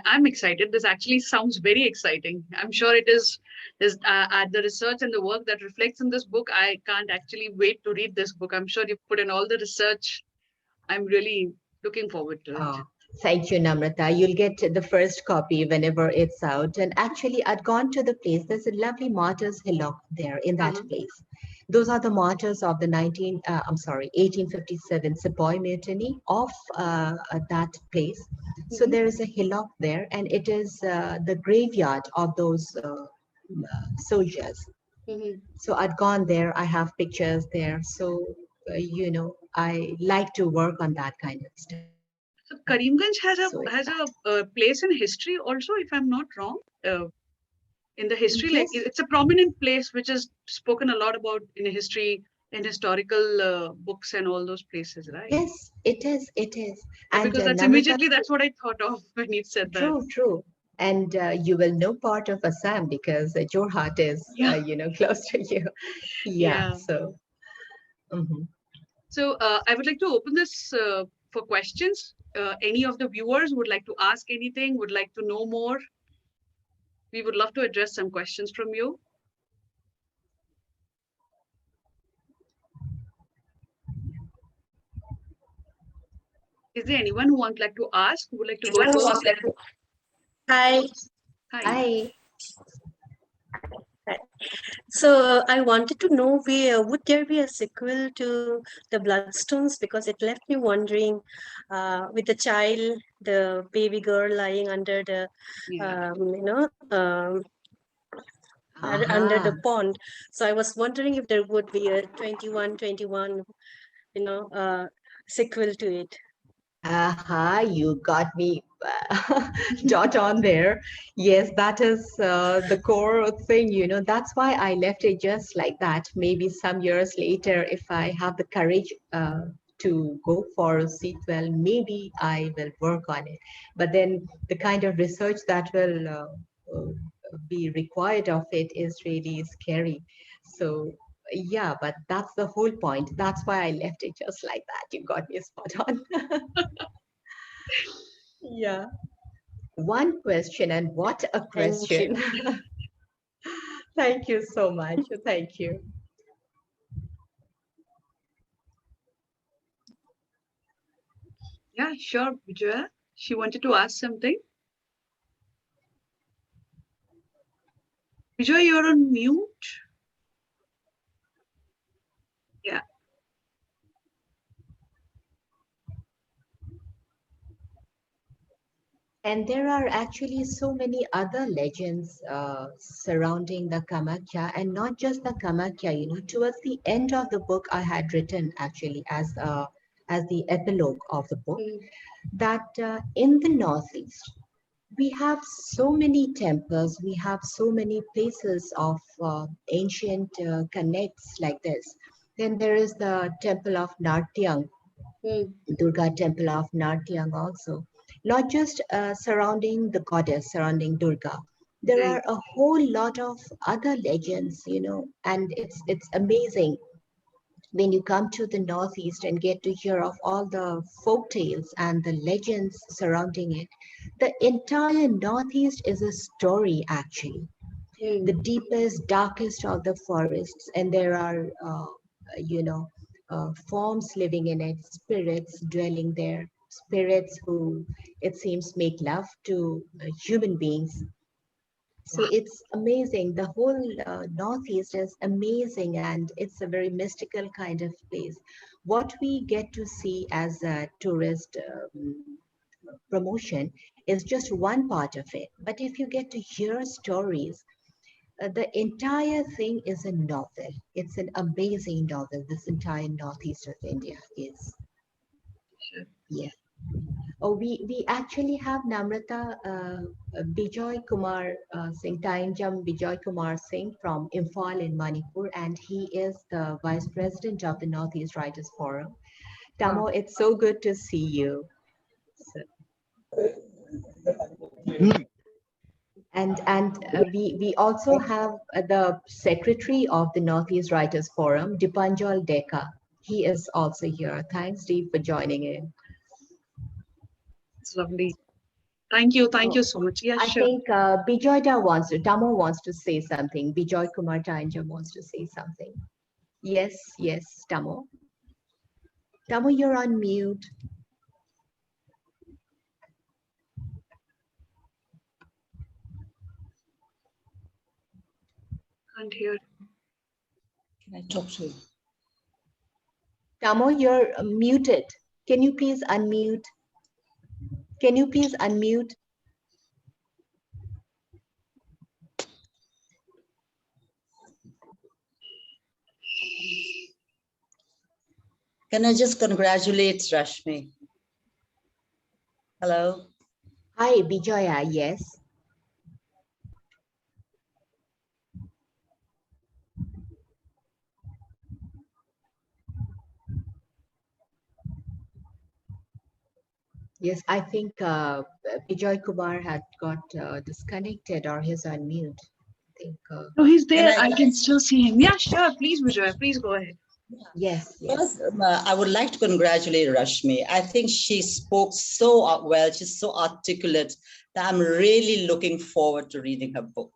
I'm excited. This actually sounds very exciting. I'm sure it is. Is at the research and the work that reflects in this book. I can't actually wait to read this book. I'm sure you've put in all the research. I'm really looking forward to it. Oh, thank you, Namrata. You'll get the first copy whenever it's out. And actually, I'd gone to the place. There's a lovely martyrs hillock there in that Uh-huh. place. Those are the martyrs of the 1857 Sepoy Mutiny of that place. So Mm-hmm. there is a hillock there, and it is the graveyard of those soldiers. Mm-hmm. So I'd gone there. I have pictures there. So, I like to work on that kind of stuff. So Karimganj has So it's has that. a place in history also, if I'm not wrong. In the history, like Yes, it's a prominent place which is spoken a lot about in history and historical books and all those places, right? yes, it is. It is. Yeah, And because that's Namrata, immediately that's what I thought of when you said that. true, true. And you will know part of Assam because Jorhat is, Yeah, close to you. Yeah. yeah. So, mhm. So I would like to open this for questions. Any of the viewers would like to ask anything, would like to know more. We would love to address some questions from you. Is there anyone who would like to ask, who would like to go Anyone who wants first? like to. Hi. Hi. Hi. Hi. So I wanted to know where would there be a sequel to the Bloodstones because it left me wondering, with the child, the baby girl lying under the, Yeah. um, you know, um, under the Aha. pond. So I was wondering if there would be a 21, you know, uh, sequel to it. Aha, you got me dot on there. Yes, that is the core thing, That's why I left it just like that. Maybe some years later, if I have the courage to go for a sequel, maybe I will work on it. But then the kind of research that will be required of it is really scary. So, yeah, but that's the whole point. That's why I left it just like that. You got me spot on. Yeah. One question, and what a Thank you. question. Thank you so much. Thank you. Yeah, sure, Vijaya. She wanted to ask something. Vijaya, you're on mute. Yeah. And there are actually so many other legends surrounding the Kamakya, and not just the Kamakya. You know, towards the end of the book, I had written actually as the epilogue of the book that in the Northeast we have so many temples, we have so many places of ancient connects like this. Then there is the temple of Nartyang, Durga temple of Nartyang also. Not just surrounding the goddess, surrounding Durga. There Right. are a whole lot of other legends, you know, and it's amazing when you come to the Northeast and get to hear of all the folk tales and the legends surrounding it. The entire Northeast is a story, actually. The deepest, darkest of the forests, and there are, you know, forms living in it, spirits dwelling there, spirits who, it seems, make love to human beings. So it's amazing. The whole Northeast is amazing, and it's a very mystical kind of place. What we get to see as a tourist promotion is just one part of it. But if you get to hear stories, the entire thing is a novel. It's an amazing novel. This entire Northeast of India is. Sure. Yeah. Oh, we actually have Namrata Bijoy Kumar Singh, Tainjam Bijoy Kumar Singh from Imphal in Manipur, and he is the Vice President of the Northeast Writers Forum. Tamo, it's so good to see you. So, and we also have the Secretary of the Northeast Writers Forum, Dipanjal Deka. He is also here. Thanks, Deep, for joining in. It's lovely. Thank you. Thank you so much. Yeah, I sure. think Tamo wants to say something. Bijoy Kumar Tainjam wants to say something. Yes, yes, Tamo. Tamo, you're on mute. Can't hear. Can I talk to you? Tamo, you're muted. Can you please unmute? Can you please unmute? Can I just congratulate Rashmi? Hello. Hi, Bijoya, yes. Yes, I think Bijoy Kumar had got disconnected or he's on mute. I think, No, he's there. Can I can still see him. Yeah, sure. Please, Vijaya. Please go ahead. yes, yes. First, I would like to congratulate Rashmi. I think she spoke so well. She's so articulate that I'm really looking forward to reading her book.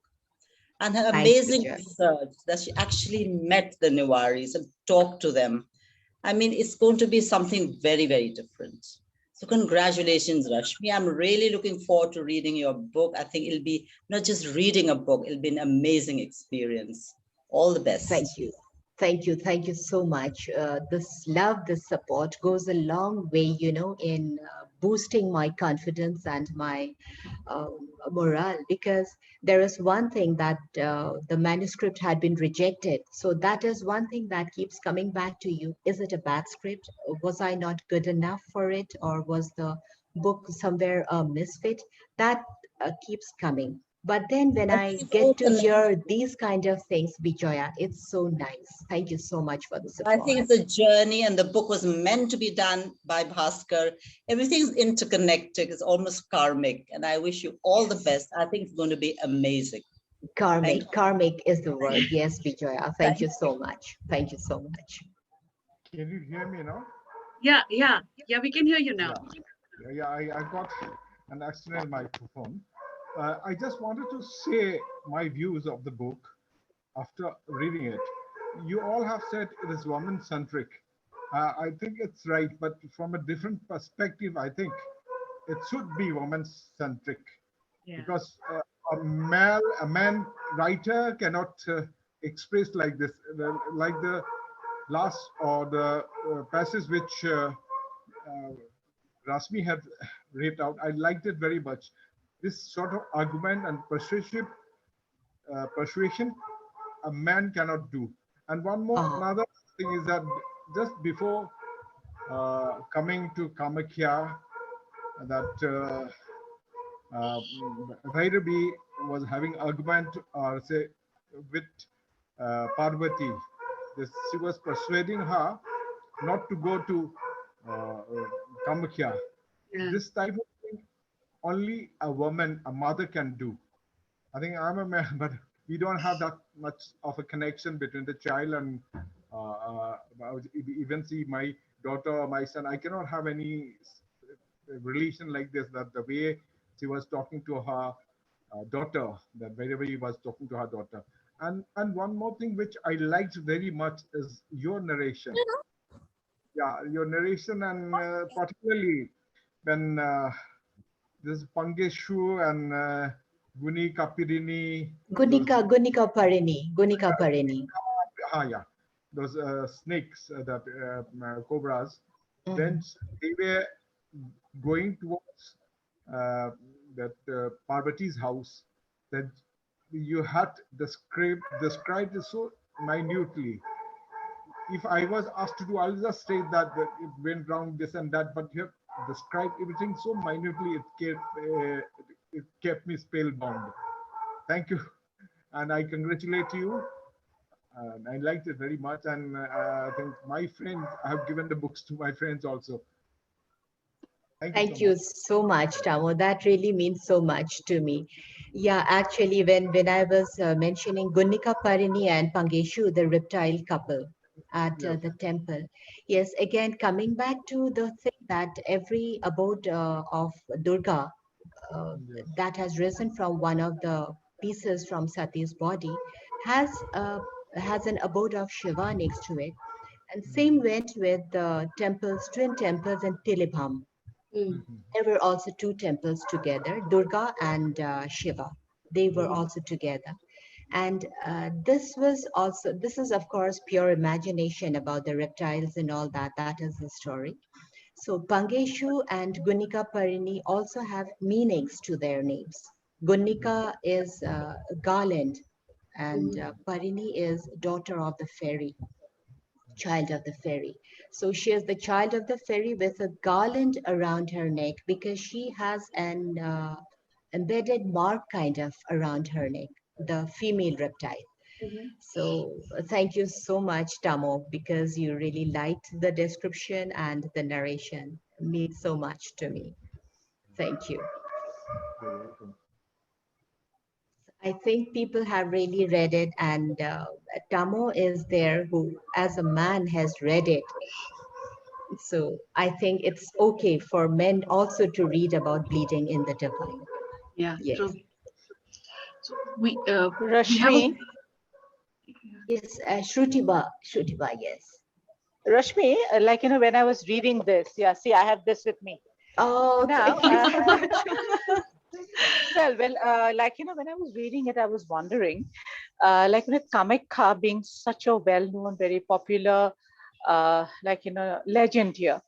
And her Thanks, amazing Bijoy. research that she actually met the Newaris and talked to them. I mean, it's going to be something very, very different. So congratulations, Rashmi. I'm really looking forward to reading your book. I think it'll be not just reading a book, it'll be an amazing experience. All the best. Thank you. Thank you. Thank you so much. This love, this support goes a long way, you know, in boosting my confidence and my morale, because there is one thing that the manuscript had been rejected. So that is one thing that keeps coming back to you. Is it a bad script? Was I not good enough for it? Or was the book somewhere a misfit? That keeps coming. But then when I get to hear these kind of things, Bijoya, it's so nice. Thank you so much for the support. I think it's a journey, and the book was meant to be done by Bhaskar. Everything's interconnected. It's almost karmic. And I wish you all the best. I think it's going to be amazing. Karmic is the word. Yes, Bijoya. Thank you so much. Thank you so much. Can you hear me now? Yeah, we can hear you now. Yeah, I got an external microphone. I just wanted to say my views of the book after reading it. You all have said it is woman-centric, I think it's right, but from a different perspective, I think it should be woman-centric because a man writer cannot express like this, like the last or the passage which Rashmi had read out. I liked it very much. This sort of argument and persuasion, a man cannot do. And another thing is that just before coming to Kamakhya, that Bhairavi was having argument or say with Parvati. She was persuading her not to go to uh, Kamakhya. This type of thing only a woman, a mother can do. I think I'm a man, but we don't have that much of a connection between the child and even see my daughter or my son. I cannot have any relation like this. That the way she was talking to her daughter, that wherever he was talking to her daughter. And one more thing which I liked very much is your narration. Yeah, your narration, and particularly when this Pangeshu and Guni Kapirini, Gunika Parini. yeah, those snakes, that cobras. When Mhm. they were going towards uh, that Parvati's house, that you had described it so minutely. If I was asked to do, I'll just say that it went wrong, this and that, but you have described everything so minutely, it kept me spellbound. Thank you. And I congratulate you. I liked it very much. And I think my friends, I have given the books to my friends also. Thank you so Thank you much. so much, Tamo. That really means so much to me. Yeah, actually, when I was mentioning Gunika Parini and Pangeshu, the reptile couple at Yes. the temple, yes, again, coming back to the thing that every abode of Durga uh, Yes. that has risen from one of the pieces from Sati's body has an abode of Shiva next to it. And same went with the temples, twin temples in Tilibham. Mhm. There were also two temples together, Durga and Shiva. They were Yes. also together. And this is, of course, pure imagination about the reptiles and all that. That is the story. So Pangeshu and Gunika Parini also have meanings to their names. Gunika is garland, and Parini is daughter of the fairy, child of the fairy. So she is the child of the fairy with a garland around her neck because she has an embedded mark kind of around her neck, the female reptile. So thank you so much, Tamo, because you really liked the description and the narration. It means so much to me. Thank you. You're welcome. I think people have really read it, and Tamo is there who, as a man, has read it. So I think it's okay for men also to read about bleeding in the divine. Yeah, Yes. true. So we have a Rashmi, Yes, Shrutiba, yes. Rashmi, when I was reading this, yeah, see, I have this with me. Oh, Now, thank you so much. when I was reading it, I was wondering, with Kamakha being such a well-known, very popular, legend here,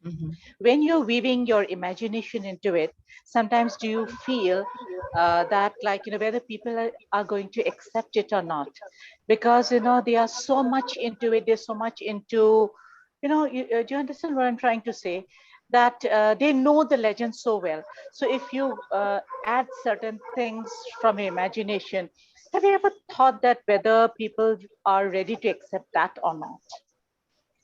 Mhm. when you're weaving your imagination into it, sometimes do you feel that whether people are going to accept it or not, because they are so much into it, they're so much into do you understand what I'm trying to say, that they know the legend so well. So if you add certain things from your imagination, have you ever thought that whether people are ready to accept that or not?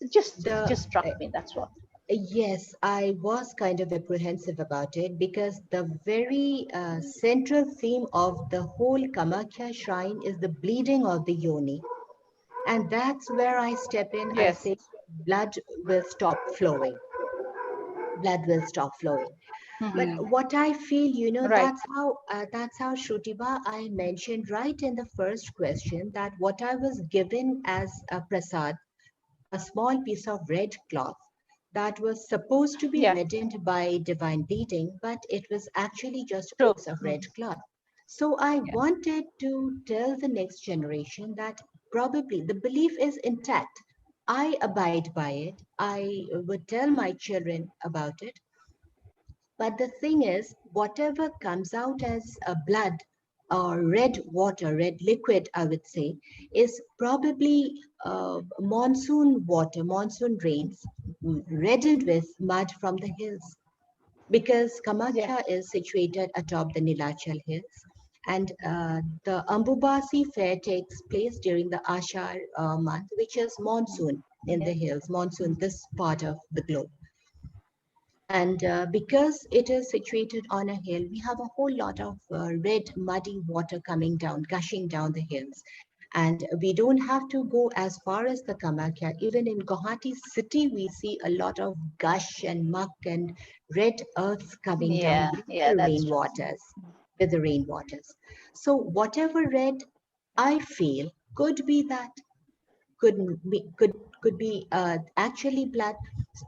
It The just struck me, that's what. Yes, I was kind of apprehensive about it because the very central theme of the whole Kamakhya shrine is the bleeding of the Yoni. And that's where I step in. I Yes. say, blood will stop flowing. Blood will stop flowing. But Mhm. what I feel, Right. that's how Shrutiba I mentioned right in the first question that what I was given as a prasad a small piece of red cloth that was supposed to be reddened by divine bleeding, but it was actually just a piece of red cloth. So I wanted to tell the next generation that probably the belief is intact. I abide by it. I would tell my children about it. But the thing is, whatever comes out as a blood or red water, red liquid, I would say, is probably monsoon water, monsoon rains, reddened with mud from the hills. Because Kamakya is situated atop the Nilachal hills. And the Ambubasi fair takes place during the Ashar month, which is monsoon in the hills, monsoon, this part of the globe. And because it is situated on a hill, we have a whole lot of red, muddy water coming down, gushing down the hills. And we don't have to go as far as the Kamakya. Even in Guwahati city, we see a lot of gush and muck and red earths coming down with the rainwaters, with the rainwaters. So whatever red I feel could be that, could be actually blood.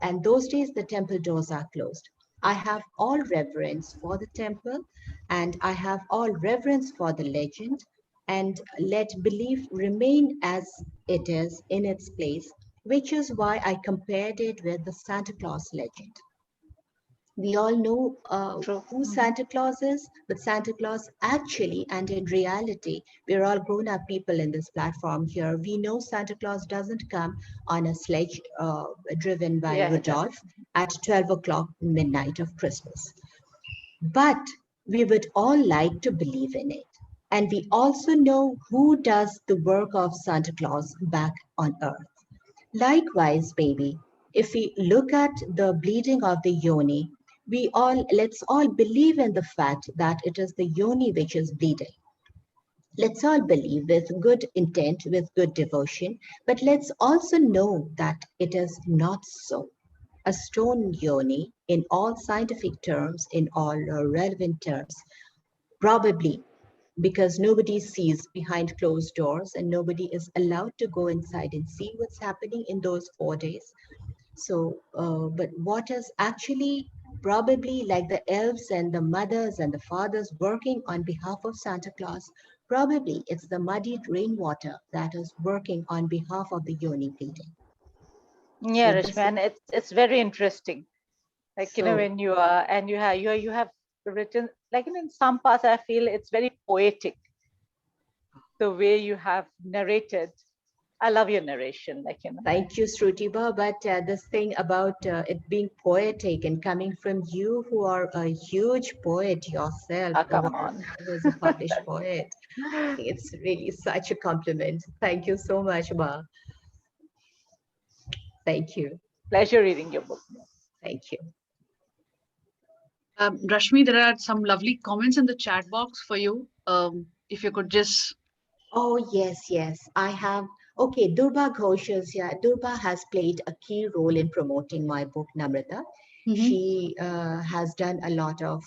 And those days the temple doors are closed. I have all reverence for the temple, and I have all reverence for the legend, and let belief remain as it is in its place, which is why I compared it with the Santa Claus legend. We all know who Santa Claus is, but Santa Claus actually, and in reality, we're all grown-up people in this platform here. We know Santa Claus doesn't come on a sledge driven by Rudolph at 12 o'clock midnight of Christmas. But we would all like to believe in it. And we also know who does the work of Santa Claus back on earth. Likewise, baby, if we look at the bleeding of the Yoni, let's all believe in the fact that it is the Yoni which is bleeding. Let's all believe with good intent, with good devotion, but let's also know that it is not so. A stone Yoni, in all scientific terms, in all relevant terms, probably because nobody sees behind closed doors and nobody is allowed to go inside and see what's happening in those 4 days. So, but what is actually probably like the elves and the mothers and the fathers working on behalf of Santa Claus, probably it's the muddied rainwater that is working on behalf of the Yoni bleeding. Yeah, Rashmi, and it's very interesting. Like, So, when you are, and you have written, like, in some parts, I feel it's very poetic, the way you have narrated. I love your narration, Thank you, Shrutiba. But this thing about it being poetic and coming from you, who are a huge poet yourself, come on. who's a published poet, it's really such a compliment. Thank you so much, Ma. Thank you. Pleasure reading your book. Thank you. Rashmi, there are some lovely comments in the chat box for you. If you could just... Oh, yes, yes. I have. Okay, Durba Ghosh is here. Durba has played a key role in promoting my book, Namrata. She has done a lot of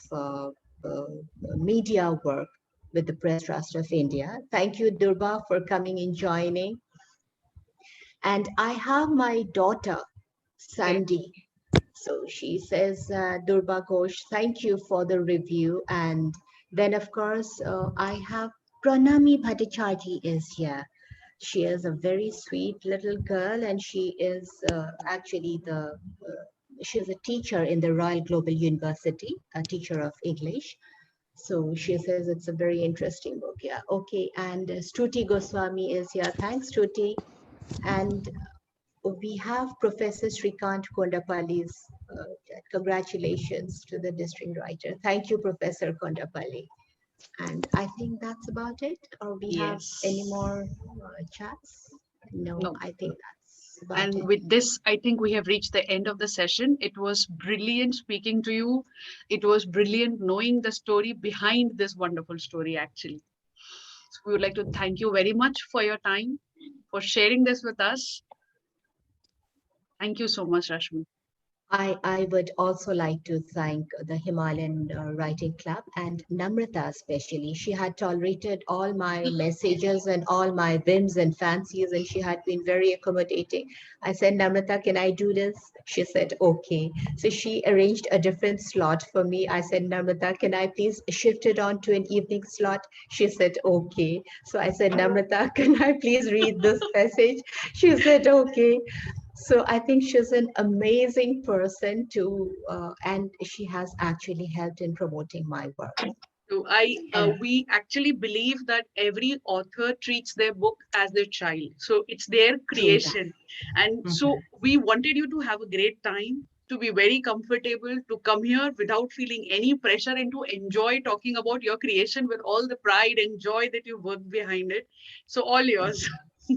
media work with the Press Trust of India. Thank you, Durba, for coming and joining. And I have my daughter, Sandy. So she says, Durba Ghosh, thank you for the review. And then, of course, I have Pranami Bhattacharjee is here. She is a very sweet little girl, and she is actually she's a teacher in the Royal Global University, a teacher of English. So she says it's a very interesting book. Yeah. Okay. And Stuti Goswami is here. Thanks, Stuti. And we have Professor Srikant Kondapalli's congratulations to the district writer. Thank you, Professor Kondapalli. And I think that's about it. Or we have any more chats? No, I think that's about it. And with this, I think we have reached the end of the session. It was brilliant speaking to you. It was brilliant knowing the story behind this wonderful story, actually. So we would like to thank you very much for your time, for sharing this with us. Thank you so much, Rashmi. I would also like to thank the Himalayan Writing Club and Namrata especially. She had tolerated all my messages and all my whims and fancies, and she had been very accommodating. I said, Namrata, can I do this? She said, okay. So she arranged a different slot for me. I said, Namrata, can I please shift it on to an evening slot? She said, okay. So I said, Namrata, can I please read this passage? She said, okay. So I think she's an amazing person to, and she has actually helped in promoting my work. So And we actually believe that every author treats their book as their child. So it's their true that. creation. And Mhm. so we wanted you to have a great time, to be very comfortable, to come here without feeling any pressure and to enjoy talking about your creation with all the pride and joy that you worked behind it. So all yours.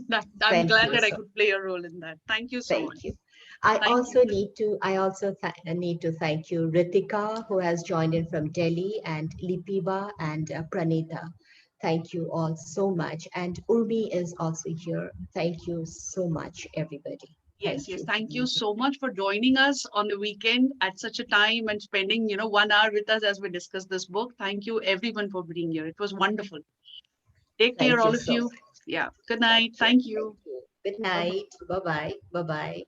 I'm Thank glad you that I so. could play a role in that. Thank you so much. Thank you. I Thank also you. need to. I also need to thank you, Ritika, who has joined in from Delhi, and Lipiba and Pranita. Thank you all so much. And Urmi is also here. Thank you so much, everybody. Yes, Thank yes. you. Thank you so much for joining us on the weekend at such a time and spending, 1 hour with us as we discuss this book. Thank you everyone for being here. It was wonderful. Take care, Thank you all of so you. much. Yeah. Good Thank night. you. Thank Thank you. you. Good Bye-bye. night. Bye bye. Bye bye.